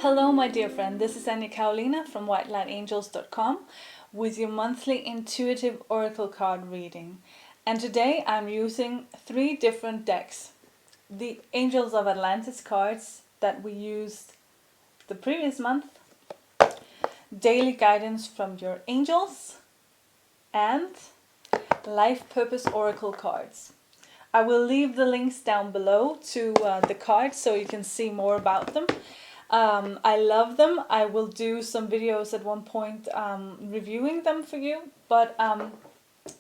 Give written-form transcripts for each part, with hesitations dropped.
Hello, my dear friend. This is Anya Carolina from whitelightangels.com with your monthly intuitive oracle card reading. And today I'm using 3 different decks. The Angels of Atlantis cards that we used the previous month, daily guidance from your angels, and life purpose oracle cards. I will leave the links down below to the cards so you can see more about them. I love them. I will do some videos at one point reviewing them for you, but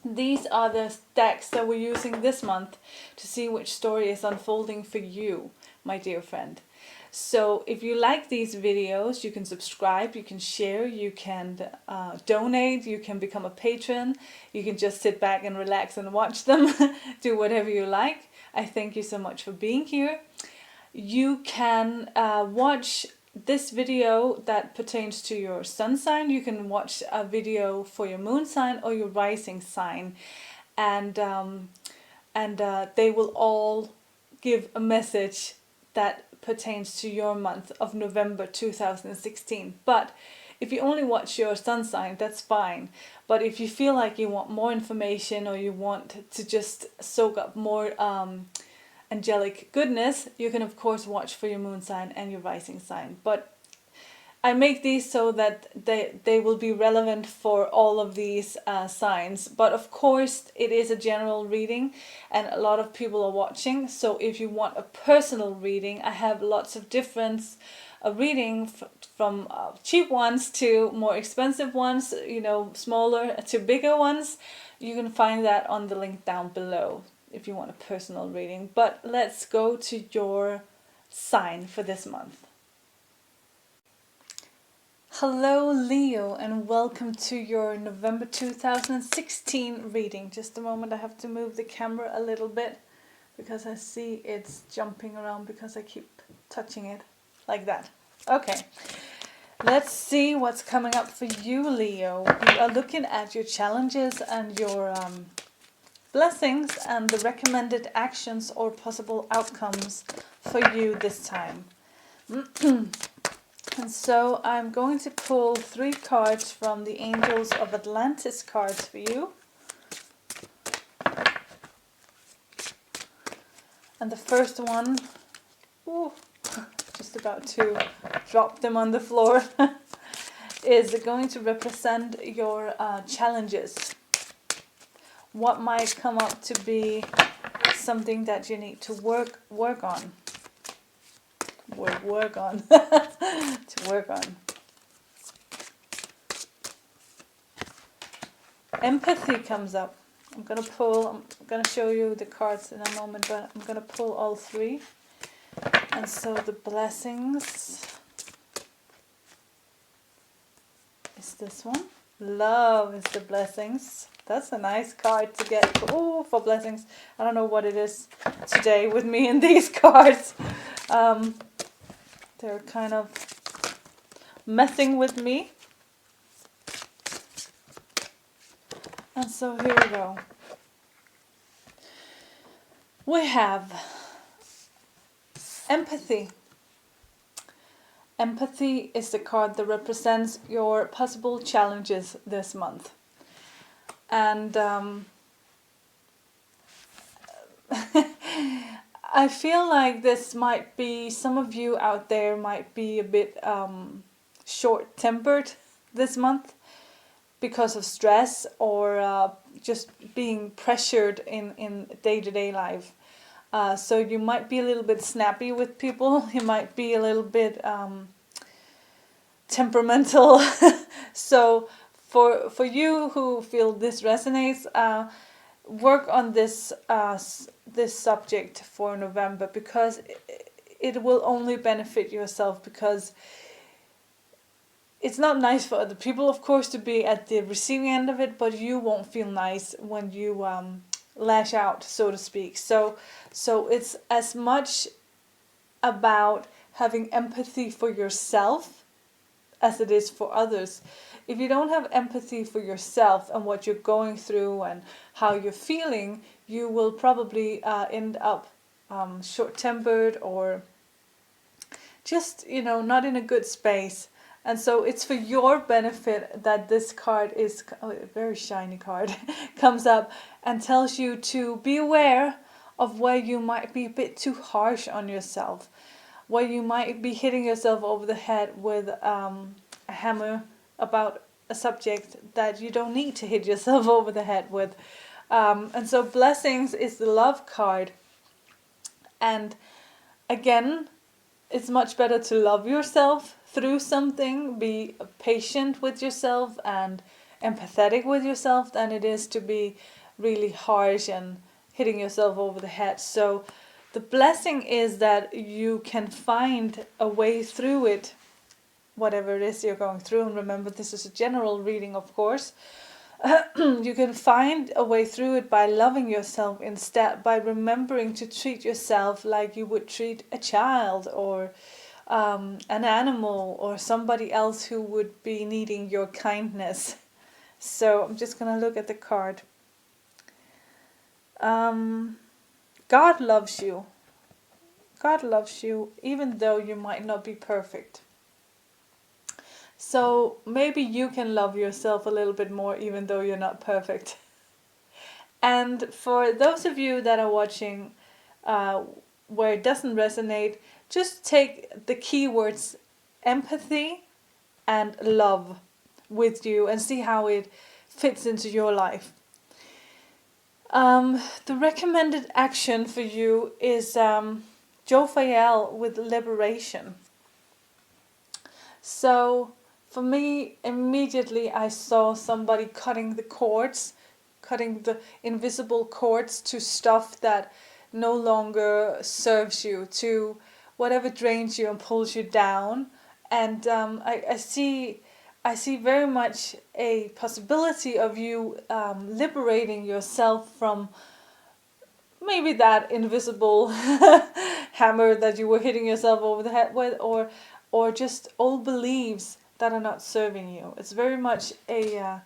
these are the decks that we're using this month to see which story is unfolding for you, my dear friend. So if you like these videos, you can subscribe, you can share, you can donate, you can become a patron, you can just sit back and relax and watch them, do whatever you like. I thank you so much for being here. You can watch this video that pertains to your sun sign. You can watch a video for your moon sign or your rising sign, and they will all give a message that pertains to your month of November 2016. But if you only watch your sun sign, that's fine. But if you feel like you want more information or you want to just soak up more angelic goodness, you can of course watch for your moon sign and your rising sign. But I make these so that they will be relevant for all of these signs. But of course it is a general reading and a lot of people are watching. So if you want a personal reading, I have lots of different reading from cheap ones to more expensive ones, smaller to bigger ones. You can find that on the link down below if you want a personal reading. But let's go to your sign for this month. Hello Leo, and welcome to your November 2016 reading. Just a moment, I have to move the camera a little bit because I see it's jumping around because I keep touching it like that. Okay, let's see what's coming up for you, Leo. We are looking at your challenges and your blessings and the recommended actions or possible outcomes for you this time. And so I'm going to pull 3 cards from the Angels of Atlantis cards for you. And the first one, just about to drop them on the floor, is going to represent your challenges. What might come up to be something that you need to work on. Work on. To work on. Empathy comes up. I'm going to show you the cards in a moment, but I'm going to pull all 3. And so the blessings is this one. Love is the blessings. That's a nice card to get for blessings. I don't know what it is today with me and these cards. They're kind of messing with me. And so here we go. We have empathy. Empathy is the card that represents your possible challenges this month. And I feel like this might be, some of you out there might be a bit short-tempered this month because of stress or just being pressured in day-to-day life. So you might be a little bit snappy with people. You might be a little bit temperamental. So for you who feel this resonates, work on this subject for November, because it will only benefit yourself, because it's not nice for other people, of course, to be at the receiving end of it, but you won't feel nice when you lash out, so to speak. So it's as much about having empathy for yourself as it is for others. If you don't have empathy for yourself and what you're going through and how you're feeling, you will probably end up short-tempered or just, not in a good space. And so it's for your benefit that this card is a very shiny card comes up and tells you to be aware of where you might be a bit too harsh on yourself, where you might be hitting yourself over the head with a hammer about a subject that you don't need to hit yourself over the head with. And so blessings is the love card. And again, it's much better to love yourself through something, be patient with yourself and empathetic with yourself, than it is to be really harsh and hitting yourself over the head. So the blessing is that you can find a way through it, whatever it is you're going through. And remember, this is a general reading, of course. You can find a way through it by loving yourself instead, by remembering to treat yourself like you would treat a child or an animal or somebody else who would be needing your kindness. So I'm just going to look at the card. God loves you. God loves you even though you might not be perfect. So maybe you can love yourself a little bit more even though you're not perfect. And for those of you that are watching where it doesn't resonate, just take the keywords empathy and love with you and see how it fits into your life. The recommended action for you is Jophiel with Liberation. So for me, immediately I saw somebody cutting the invisible cords to stuff that no longer serves you, to whatever drains you and pulls you down. And I see very much a possibility of you liberating yourself from maybe that invisible hammer that you were hitting yourself over the head with, or just old beliefs that are not serving you. It's very much a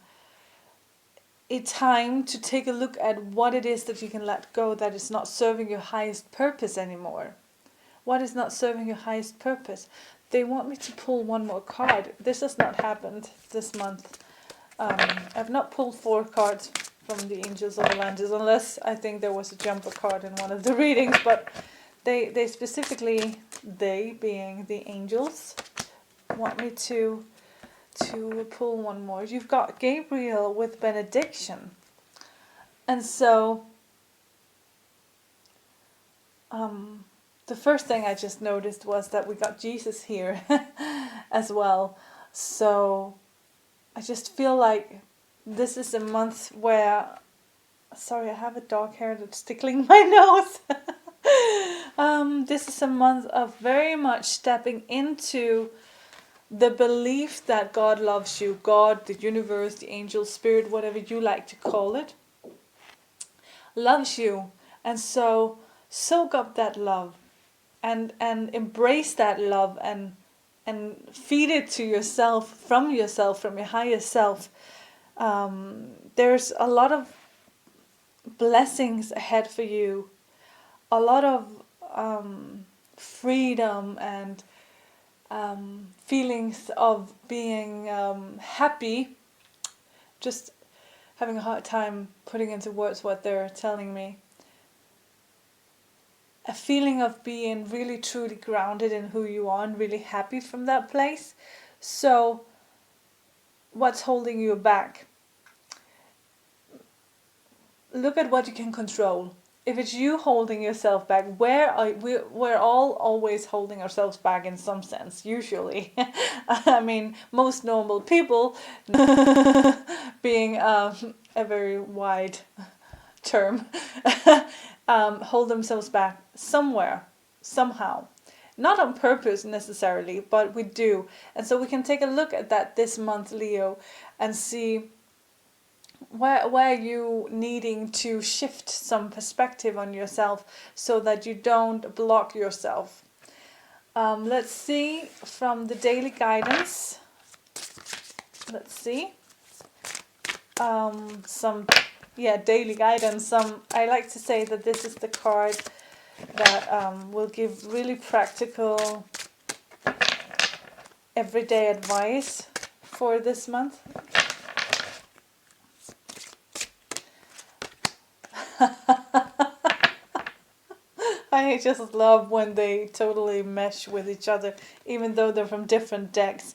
time to take a look at what it is that you can let go that is not serving your highest purpose anymore. What is not serving your highest purpose? They want me to pull one more card. This has not happened this month. I've not pulled 4 cards from the Angels of Atlantis, unless I think there was a jumper card in one of the readings, but they specifically, they being the angels, want me to pull one more. You've got Gabriel with benediction. And so the first thing I just noticed was that we got Jesus here as well. So I just feel like this is a month where, sorry, I have a dog hair that's tickling my nose. This is a month of very much stepping into the belief that God loves you. God, the universe, the angel, spirit, whatever you like to call it, loves you. And so soak up that love and embrace that love and feed it to yourself, from your higher self. There's a lot of blessings ahead for you, a lot of freedom and feelings of being happy. Just having a hard time putting into words what they're telling me. A feeling of being really truly grounded in who you are and really happy from that place. So what's holding you back? Look at what you can control. If it's you holding yourself back, we're all always holding ourselves back in some sense, usually. I mean, most normal people, being a very wide term, hold themselves back somewhere, somehow. Not on purpose necessarily, but we do. And so we can take a look at that this month, Leo, and see where you needing to shift some perspective on yourself so that you don't block yourself. Let's see from the daily guidance. Let's see. Daily guidance. I like to say that this is the card that will give really practical everyday advice for this month. I just love when they totally mesh with each other, even though they're from different decks.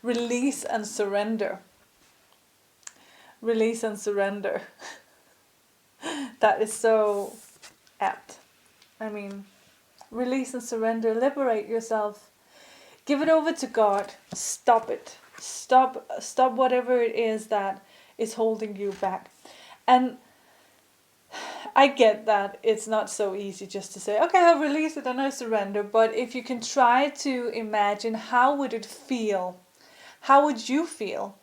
Release and surrender. Release and surrender. That is so apt. I mean, release and surrender. Liberate yourself. Give it over to God. Stop it. Stop whatever it is that is holding you back. And I get that it's not so easy just to say, okay, I'll release it and I surrender. But if you can try to imagine, how would it feel? How would you feel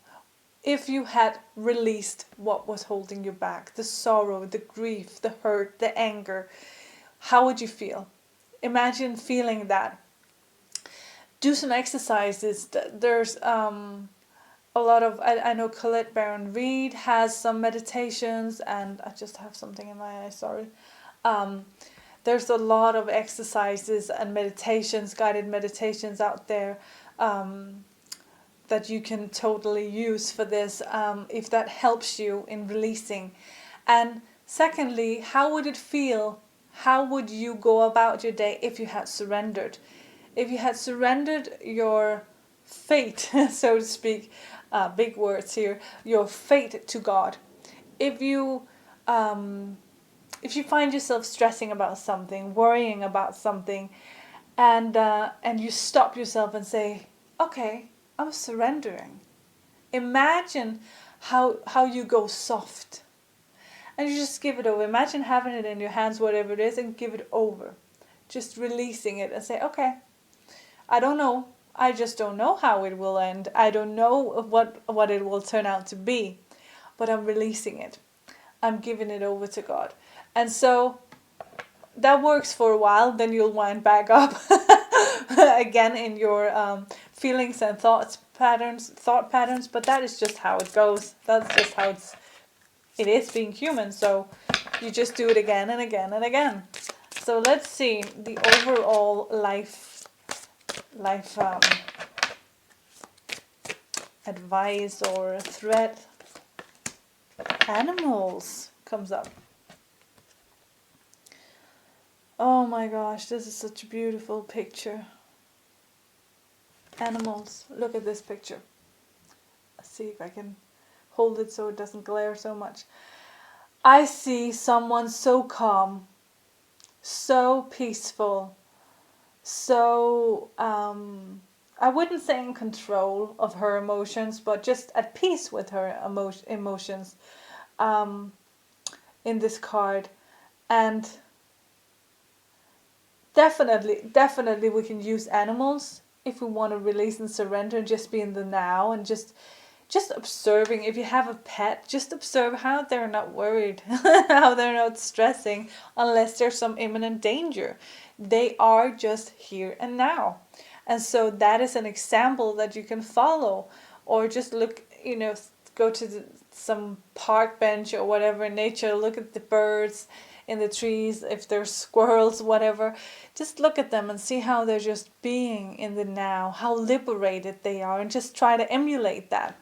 if you had released what was holding you back? The sorrow, the grief, the hurt, the anger. How would you feel? Imagine feeling that. Do some exercises. There's a lot of, I know Colette Baron Reid has some meditations, and I just have something in my eye, sorry. There's a lot of exercises and meditations, guided meditations out there that you can totally use for this, if that helps you in releasing. And secondly, how would it feel? How would you go about your day if you had surrendered? If you had surrendered your fate, so to speak, big words here, your fate to God. If you find yourself stressing about something, worrying about something, and you stop yourself and say, okay, I'm surrendering. Imagine how you go soft, and you just give it over. Imagine having it in your hands, whatever it is, and give it over. Just releasing it and say, okay, I don't know. I just don't know how it will end. I don't know what it will turn out to be. But I'm releasing it. I'm giving it over to God. And so that works for a while. Then you'll wind back up again in your feelings and thought patterns. But that is just how it goes. That's just how it is being human. So you just do it again and again and again. So let's see the overall life advice or threat. Animals comes up. Oh my gosh, this is such a beautiful picture. Animals. Look at this picture. Let's see if I can hold it so it doesn't glare so much. I see someone so calm, so peaceful, so I wouldn't say in control of her emotions, but just at peace with her emotions in this card. And definitely we can use animals if we want to release and surrender and just be in the now, and just observing. If you have a pet, just observe how they're not worried, how they're not stressing unless there's some imminent danger. They are just here and now. And so that is an example that you can follow, or just look, go to some park bench or whatever in nature, look at the birds in the trees, if there's squirrels, whatever, just look at them and see how they're just being in the now, how liberated they are, and just try to emulate that.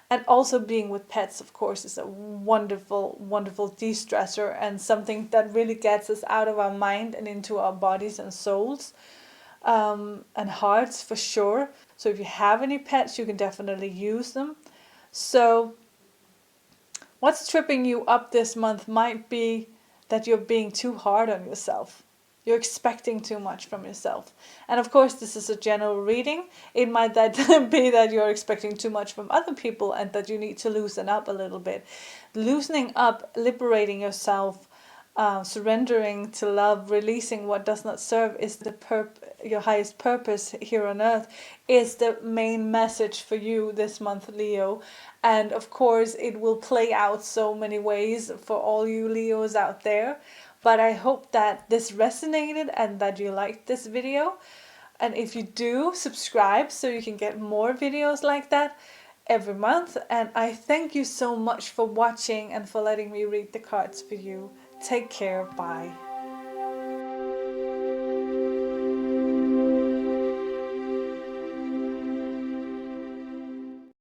And also being with pets, of course, is a wonderful, wonderful de-stressor, and something that really gets us out of our mind and into our bodies and souls and hearts for sure. So if you have any pets, you can definitely use them. So what's tripping you up this month might be that you're being too hard on yourself. You're expecting too much from yourself. And of course, this is a general reading. It might be that you're expecting too much from other people and that you need to loosen up a little bit. Loosening up, liberating yourself, surrendering to love, releasing what does not serve is your highest purpose here on earth, is the main message for you this month, Leo. And of course, it will play out so many ways for all you Leos out there. But I hope that this resonated and that you liked this video. And if you do, subscribe so you can get more videos like that every month. And I thank you so much for watching and for letting me read the cards for you. Take care. Bye.